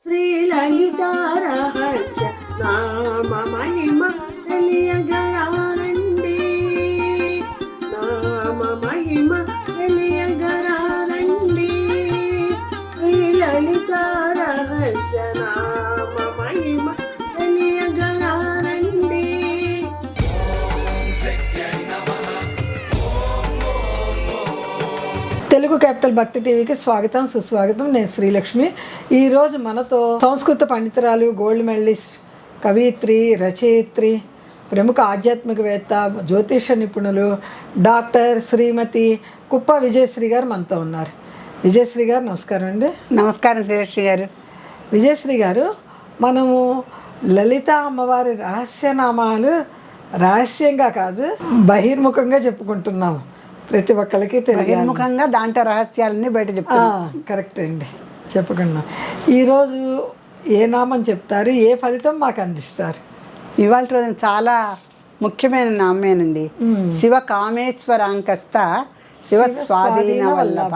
శ్రీలలిత రహస్య నామ మహిమ తెలియగరారండి, నామ మహిమ తెలియగరారండి. శ్రీలలిత రహస్య నామ మహిమ తెలియగరారండి. తెలుగు క్యాపిటల్ భక్తి టీవీకి స్వాగతం సుస్వాగతం. నేను శ్రీలక్ష్మి. ఈరోజు మనతో సంస్కృత పండితురాలు, గోల్డ్ మెడలిస్ట్, కవయిత్రి, రచయిత్రి, ప్రముఖ ఆధ్యాత్మికవేత్త, జ్యోతిష నిపుణులు డాక్టర్ శ్రీమతి కుప్ప విజయశ్రీ గారు మనతో ఉన్నారు. విజయశ్రీ గారు నమస్కారం అండి. నమస్కారం శ్రీలక్ష్మి గారు. విజయశ్రీ గారు, మనము లలిత అమ్మవారి రహస్యనామాలు రహస్యంగా కాదు బహిర్ముఖంగా చెప్పుకుంటున్నాము. ప్రతి ఒక్కరికి బహిర్ముఖంగా దాంట్లో రహస్యాలన్నీ బయట చెప్తాను. కరెక్ట్ అండి, చెప్పుకున్నాం. ఈరోజు ఏ నామం చెప్తారు, ఏ ఫలితం మాకు అందిస్తారు? ఇవాళ రోజున చాలా ముఖ్యమైన నామేనండి. శివ కామేశ్వరాంకస్త శివ స్వాధీన వల్లభ.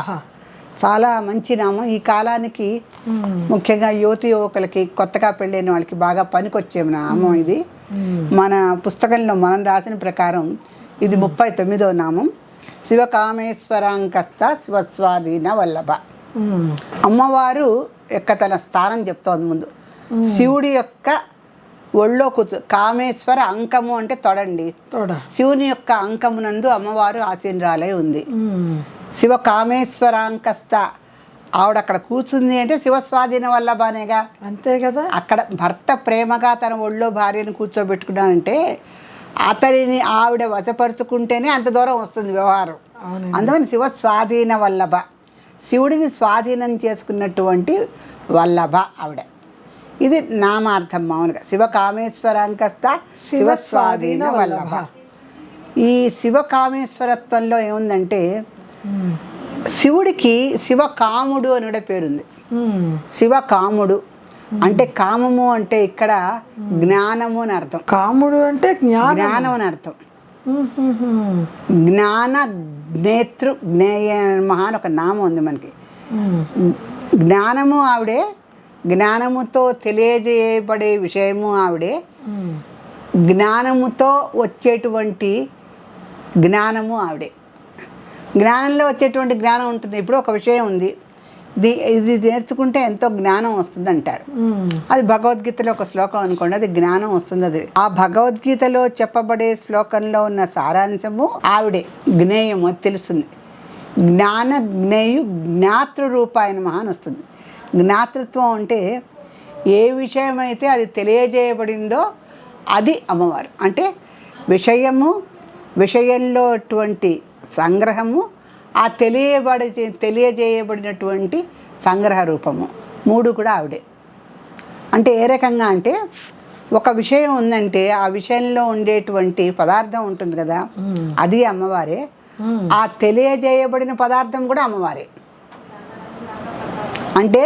చాలా మంచి నామం. ఈ కాలానికి ముఖ్యంగా యువతి యువకులకి, కొత్తగా పెళ్ళైన వాళ్ళకి బాగా పనికొచ్చే నామం ఇది. మన పుస్తకంలో మనం రాసిన ప్రకారం ఇది 39వ నామం. శివ కామేశ్వరాంకస్త శివస్వాధీన వల్లభ. అమ్మవారు యొక్క తన స్థానం చెప్తోంది ముందు. శివుడి యొక్క ఒళ్ళో కూర్చు. కామేశ్వర అంకము అంటే తొడండి. శివుని యొక్క అంకమునందు అమ్మవారు ఆసీనురాలై ఉంది. శివ కామేశ్వరాంకస్త, ఆవిడ అక్కడ కూర్చుంది అంటే శివస్వాధీన వల్లభనేగా. అంతే కదా. అక్కడ భర్త ప్రేమగా తన ఒళ్ళో భార్యను కూర్చోబెట్టుకున్నానంటే అతడిని ఆవిడ వశపరుచుకుంటేనే అంత దూరం వస్తుంది వ్యవహారం. అందుకని శివ స్వాధీన వల్లభ, శివుడిని స్వాధీనం చేసుకున్నటువంటి వల్లభ ఆవిడ. ఇది నామార్థం మామూలుగా. శివ కామేశ్వరాంకస్త శివ స్వాధీన వల్లభ. ఈ శివ కామేశ్వరత్వంలో ఏముందంటే శివుడికి శివకాముడు అని పేరుంది. శివకాముడు అంటే కామము అంటే ఇక్కడ జ్ఞానము అని అర్థం. కాముడు అంటే జ్ఞానం అని అర్థం. జ్ఞాన జ్ఞేతృ జ్ఞేయ మహాన్ ఒక నామం ఉంది మనకి. జ్ఞానము ఆవిడే, జ్ఞానముతో తెలియజేయబడే విషయము ఆవిడే, జ్ఞానముతో వచ్చేటువంటి జ్ఞానము ఆవిడే. జ్ఞానంలో వచ్చేటువంటి జ్ఞానం ఉంటుంది. ఇప్పుడు ఒక విషయం ఉంది, ఇది నేర్చుకుంటే ఎంతో జ్ఞానం వస్తుంది అంటారు. అది భగవద్గీతలో ఒక శ్లోకం అనుకోండి, అది జ్ఞానం వస్తుంది. అది ఆ భగవద్గీతలో చెప్పబడే శ్లోకంలో ఉన్న సారాంశము ఆవిడే. జ్ఞేయము అది తెలుస్తుంది. జ్ఞాన జ్ఞేయు జ్ఞాతృ రూపాయన మహాన్ వస్తుంది. జ్ఞాతృత్వం అంటే ఏ విషయం అయితే అది తెలియజేయబడిందో అది అమ్మవారు. అంటే విషయము, విషయంలో అటువంటి సంగ్రహము, ఆ తెలియజేయబడినటువంటి సంగ్రహ రూపము, మూడు కూడా ఆవిడే. అంటే ఏ రకంగా అంటే ఒక విషయం ఉందంటే ఆ విషయంలో ఉండేటువంటి పదార్థం ఉంటుంది కదా, అది అమ్మవారే. ఆ తెలియజేయబడిన పదార్థం కూడా అమ్మవారే. అంటే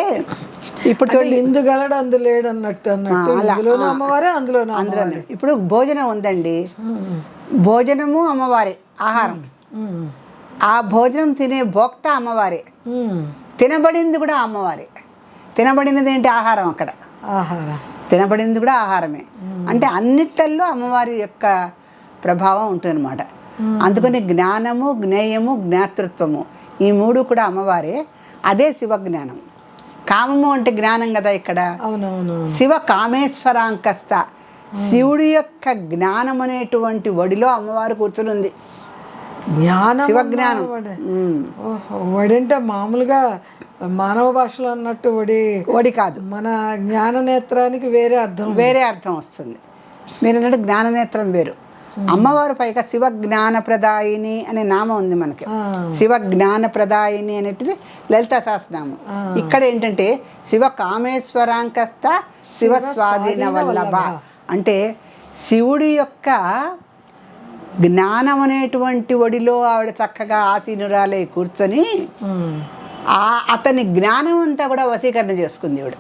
ఇప్పుడు చూడండి, ఇందుగలడు అందులేడు అన్నట్టు అమ్మవారే, అందులోనే. ఇప్పుడు భోజనం ఉందండి, భోజనము అమ్మవారే, ఆహారం. ఆ భోజనం తినే భోక్త అమ్మవారే, తినబడింది కూడా అమ్మవారే. తినబడినది ఏంటి? ఆహారం. అక్కడ తినబడింది కూడా ఆహారమే. అంటే అన్నిట్లలో అమ్మవారి యొక్క ప్రభావం ఉంటుందన్నమాట. అందుకని జ్ఞానము, జ్ఞేయము, జ్ఞాతృత్వము ఈ మూడు కూడా అమ్మవారే. అదే శివజ్ఞానం. కామము అంటే జ్ఞానం కదా ఇక్కడ. శివ కామేశ్వరాంకస్త, శివుడి యొక్క జ్ఞానం అనేటువంటి వడిలో అమ్మవారు కూర్చుని ఉంది. శివజ్ఞానం. వడంటే మామూలుగా మానవ భాషలో అన్నట్టు వడి కాదు. మన జ్ఞాన నేత్రానికి వేరే అర్థం వస్తుంది. మీరు అన్నట్టు జ్ఞాననేత్రం వేరు. అమ్మవారు పైగా శివ జ్ఞాన ప్రదాయిని అనే నామం ఉంది మనకి. శివ జ్ఞాన ప్రదాయిని అనేటిది లలిత సహస్రనామం. ఇక్కడ ఏంటంటే శివ కామేశ్వరాంకస్త శివ స్వాధీన వల్లభ. అంటే శివుడి యొక్క జ్ఞానం అనేటువంటి ఒడిలో ఆవిడ చక్కగా ఆసీనురాలై కూర్చొని అతని జ్ఞానం అంతా కూడా వశీకరణ చేసుకుంది ఈవిడ.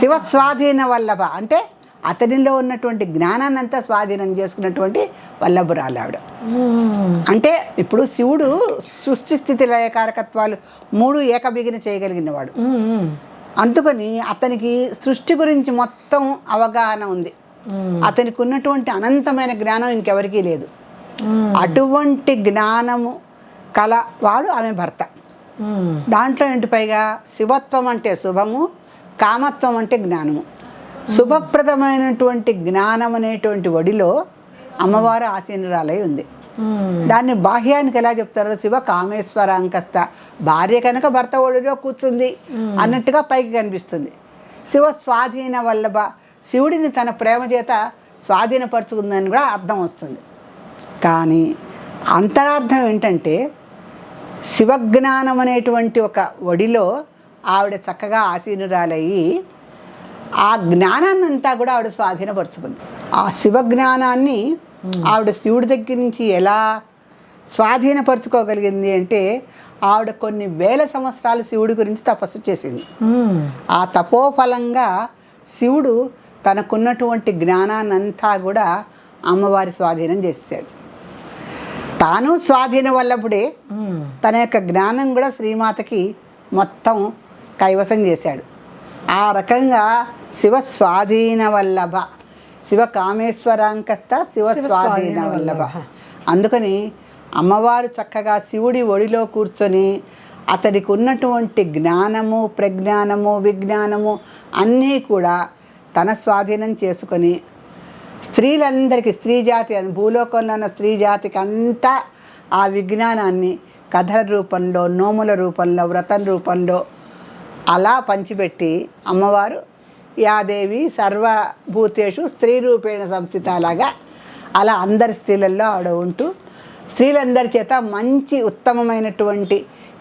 శివ స్వాధీన వల్లభ అంటే అతనిలో ఉన్నటువంటి జ్ఞానాన్ని అంతా స్వాధీనం చేసుకున్నటువంటి వల్లభురాలు ఆవిడ. అంటే ఇప్పుడు శివుడు సృష్టి స్థితి లయ కారకత్వాలు మూడు ఏకబిగిన చేయగలిగిన వాడు. అందుకని అతనికి సృష్టి గురించి మొత్తం అవగాహన ఉంది. అతనికి ఉన్నటువంటి అనంతమైన జ్ఞానం ఇంకెవరికీ లేదు. అటువంటి జ్ఞానము కలవాడు ఆమె భర్త. దాంట్లో ఏంటి పైగా శివత్వం అంటే శుభము, కామత్వం అంటే జ్ఞానము. శుభప్రదమైనటువంటి జ్ఞానం అనేటువంటి ఒడిలో అమ్మవారు ఆసీనురాలై ఉంది. దాన్ని బాహ్యానికి ఎలా చెప్తారో శివ కామేశ్వరాంకస్త, భార్య కనుక భర్త ఒడిలో కూర్చుంది అన్నట్టుగా పైకి కనిపిస్తుంది. శివ స్వాధీన వల్లభ, శివుడిని తన ప్రేమ చేత స్వాధీనపరుచుకుందని కూడా అర్థం వస్తుంది. కానీ అంతరార్థం ఏంటంటే శివజ్ఞానం అనేటువంటి ఒక ఒడిలో ఆవిడ చక్కగా ఆసీనురాలయ్యి ఆ జ్ఞానాన్ని అంతా కూడా ఆవిడ స్వాధీనపరుచుకుంది. ఆ శివజ్ఞానాన్ని ఆవిడ శివుడి దగ్గర నుంచి ఎలా స్వాధీనపరుచుకోగలిగింది అంటే ఆవిడ కొన్ని వేల సంవత్సరాలు శివుడి గురించి తపస్సు చేసింది. ఆ తపోఫలంగా శివుడు తనకున్నటువంటి జ్ఞానాన్నంతా కూడా అమ్మవారి స్వాధీనం చేశాడు. తాను స్వాధీన వల్లప్పుడే తన యొక్క జ్ఞానం కూడా శ్రీమాతకి మొత్తం కైవసం చేశాడు. ఆ రకంగా శివ స్వాధీన వల్లభ, శివ కామేశ్వరాంకస్త శివ స్వాధీన వల్లభ. అందుకని అమ్మవారు చక్కగా శివుడి ఒడిలో కూర్చొని అతడికి ఉన్నటువంటి జ్ఞానము, ప్రజ్ఞానము, విజ్ఞానము అన్నీ కూడా తన స్వాధీనం చేసుకొని స్త్రీలందరికీ, స్త్రీ జాతి, భూలోకంలో ఉన్న స్త్రీ జాతికి అంతా ఆ విజ్ఞానాన్ని కథల రూపంలో, నోముల రూపంలో, వ్రతం రూపంలో అలా పంచిపెట్టి అమ్మవారు యాదేవి సర్వభూతేషు స్త్రీ రూపేణ సంస్థిత లాగా అలా అందరి స్త్రీలలో ఆవిడ ఉంటూ స్త్రీలందరి చేత మంచి ఉత్తమమైనటువంటి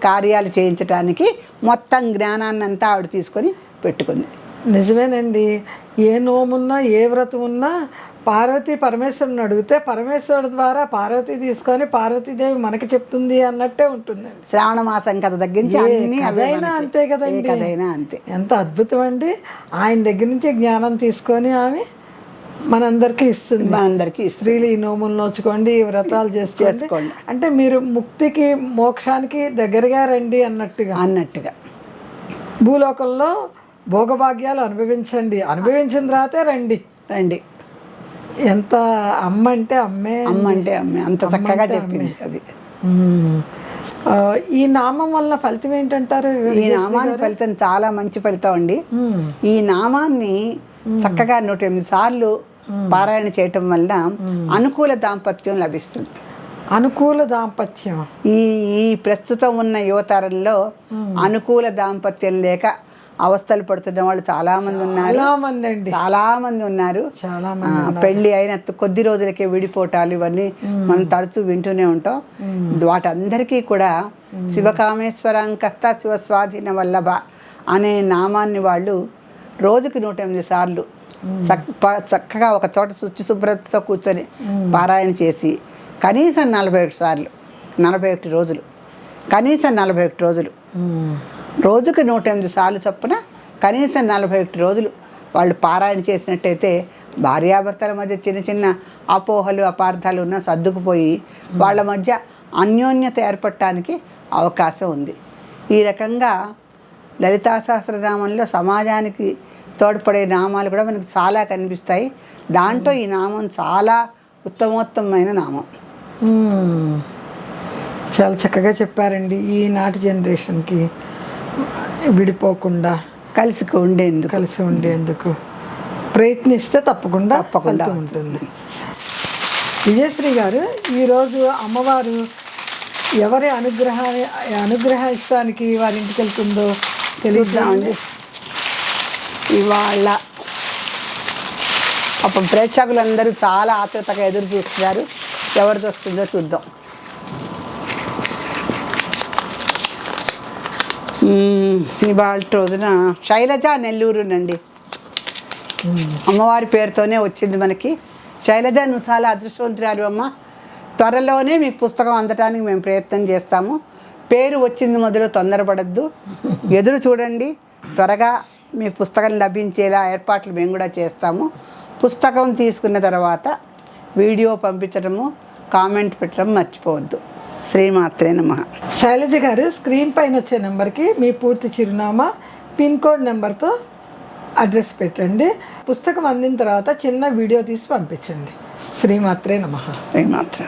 కార్యాలు చేయించడానికి మొత్తం జ్ఞానాన్ని అంతా ఆవిడ తీసుకొని పెట్టుకుంది. నిజమేనండి. ఏ నోమున్నా ఏ వ్రతం ఉన్నా పార్వతీ పరమేశ్వరుని అడిగితే పరమేశ్వరుడు ద్వారా పార్వతీ తీసుకొని పార్వతీదేవి మనకి చెప్తుంది అన్నట్టే ఉంటుందండి. శ్రావణ మాసం కథ దగ్గర నుంచి అన్ని కథైనా అంతే కదండి. కథైనా అంతే. ఎంత అద్భుతం అండి. ఆయన దగ్గర నుంచి జ్ఞానం తీసుకొని ఆమె మనందరికీ ఇస్తుంది. మనందరికీ స్త్రీలు ఈ నోములు నోచుకోండి, ఈ వ్రతాలు చేసుకోండి అంటే మీరు ముక్తికి మోక్షానికి దగ్గరగా రండి అన్నట్టుగా భూలోకంలో భోగభాగ్యాలు అనుభవించండి, అనుభవించిన తర్వాతే రండి. ఎంత అమ్మ అంటే అమ్మే అంత చక్కగా చెప్పింది అది. ఈ నామం వల్ల ఫలితం ఏంటంటారు? ఈ నామాన్ని ఫలితం చాలా మంచి ఫలితం అండి. ఈ నామాన్ని చక్కగా 108 సార్లు పారాయణ చేయటం వల్ల అనుకూల దాంపత్యం లభిస్తుంది. అనుకూల దాంపత్యం ఈ ప్రస్తుతం ఉన్న యువతరంలో అనుకూల దాంపత్యం లేక అవస్థలు పడుతున్న వాళ్ళు చాలా మంది ఉన్నారు. పెళ్లి అయిన కొద్ది రోజులకే విడిపోవటాలు ఇవన్నీ మనం తరచూ వింటూనే ఉంటాం. వాటందరికీ కూడా శివకామేశ్వరాంకస్త శివ స్వాధీన వల్లభ అనే నామాన్ని వాళ్ళు రోజుకి 108 సార్లు చక్కగా ఒక చోట శుచి శుభ్రతతో కూర్చొని పారాయణ చేసి కనీసం 41 సార్లు, 41 రోజులు, కనీసం 41 రోజులు, రోజుకి 108 సార్లు చొప్పున కనీసం 41 రోజులు వాళ్ళు పారాయణ చేసినట్టయితే భార్యాభర్తల మధ్య చిన్న చిన్న అపోహలు, అపార్థాలు ఉన్నా సర్దుకుపోయి వాళ్ళ మధ్య అన్యోన్యత ఏర్పడటానికి అవకాశం ఉంది. ఈ రకంగా లలితా సహస్రనామంలో సమాజానికి తోడ్పడే నామాలు కూడా మనకు చాలా కనిపిస్తాయి. దాంట్లో ఈ నామం చాలా ఉత్తమోత్తమైన నామం. చాలా చక్కగా చెప్పారండి. ఈనాటి జనరేషన్కి విడిపోకుండా కలిసి ఉండేందుకు ప్రయత్నిస్తే తప్పకుండా ఉంటుంది. విజయశ్రీ గారు, ఈరోజు అమ్మవారు ఎవరి అనుగ్రహిస్తానికి వారి ఇంటికి వెళ్తుందో తెలియదండి. ఇవాళ అప్పుడు ప్రేక్షకులందరూ చాలా ఆతృతగా ఎదురు చూస్తున్నారు. ఎవరిది వస్తుందో చూద్దాం. ఇవాళ రోజున శైలజ నెల్లూరు నండి. అమ్మవారి పేరుతోనే వచ్చింది మనకి. శైలజ, నువ్వు చాలా అదృష్టవంతురాలు అమ్మ. త్వరలోనే మీకు పుస్తకం అందటానికి మేము ప్రయత్నం చేస్తాము. పేరు వచ్చింది మొదలు తొందరపడద్దు, ఎదురు చూడండి. త్వరగా మీకు పుస్తకం లభించేలా ఏర్పాట్లు మేము కూడా చేస్తాము. పుస్తకం తీసుకున్న తర్వాత వీడియో పంపించడము, కామెంట్ పెట్టడం మర్చిపోవద్దు. శ్రీమాత్రే నమః. శైలజ గారు, స్క్రీన్ పైన వచ్చే నెంబర్కి మీ పూర్తి చిరునామా, పిన్ కోడ్ నెంబర్తో అడ్రస్ పెట్టండి. పుస్తకం అందిన తర్వాత చిన్న వీడియో తీసి పంపించండి. శ్రీమాత్రే నమః. శ్రీమాత్రే.